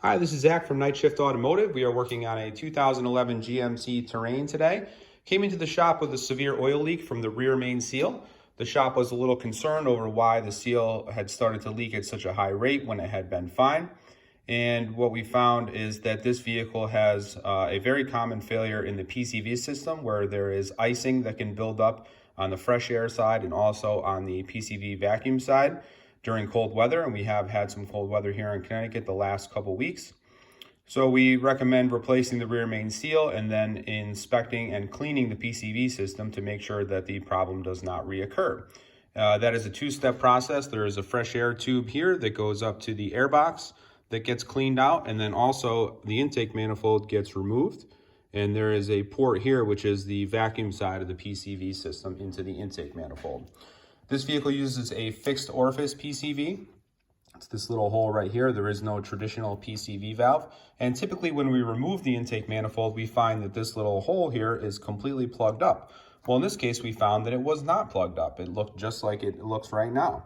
Hi, this is Zach from Night Shift Automotive. We are working on a 2011 GMC Terrain today. Came into the shop with a severe oil leak from the rear main seal. The shop was a little concerned over why the seal had started to leak at such a high rate when it had been fine. And what we found is that this vehicle has a very common failure in the PCV system, where there is icing that can build up on the fresh air side and also on the PCV vacuum side during cold weather, and we have had some cold weather here in Connecticut the last couple weeks. So we recommend replacing the rear main seal and then inspecting and cleaning the PCV system to make sure that the problem does not reoccur. That is a two-step process. There is a fresh air tube here that goes up to the air box that gets cleaned out, and then also the intake manifold gets removed. And there is a port here, which is the vacuum side of the PCV system into the intake manifold. This vehicle uses a fixed orifice PCV. It's this little hole right here. There is no traditional PCV valve. And typically when we remove the intake manifold, we find that this little hole here is completely plugged up. Well, in this case, we found that it was not plugged up. It looked just like it looks right now.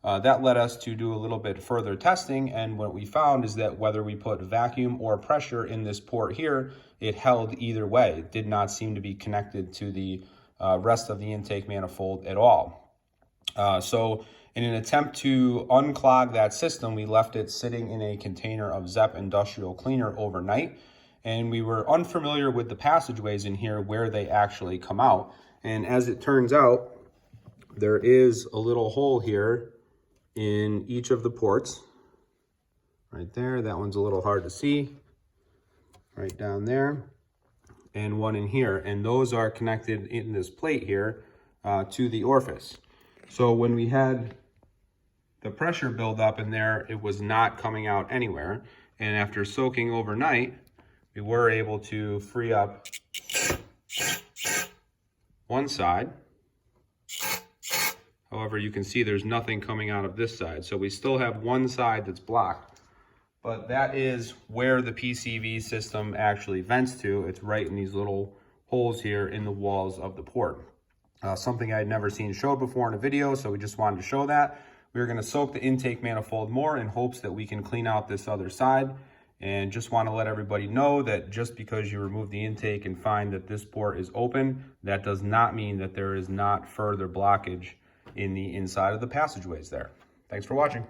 That led us to do a little bit further testing, and what we found is that whether we put vacuum or pressure in this port here, it held either way. It did not seem to be connected to the rest of the intake manifold at all. So in an attempt to unclog that system, we left it sitting in a container of ZEP industrial cleaner overnight, and we were unfamiliar with the passageways in here where they actually come out. And as it turns out, there is a little hole here in each of the ports right there. That one's a little hard to see, right down there, and one in here, and those are connected in this plate here to the orifice. So when we had the pressure build up in there, it was not coming out anywhere. And after soaking overnight, we were able to free up one side. However, you can see there's nothing coming out of this side. So we still have one side that's blocked, but that is where the PCV system actually vents to. It's right in these little holes here in the walls of the port. Something I had never seen showed before in a video, so we just wanted to show that. We're going to soak the intake manifold more in hopes that we can clean out this other side. And just want to let everybody know that just because you remove the intake and find that this port is open, that does not mean that there is not further blockage in the inside of the passageways there. Thanks for watching.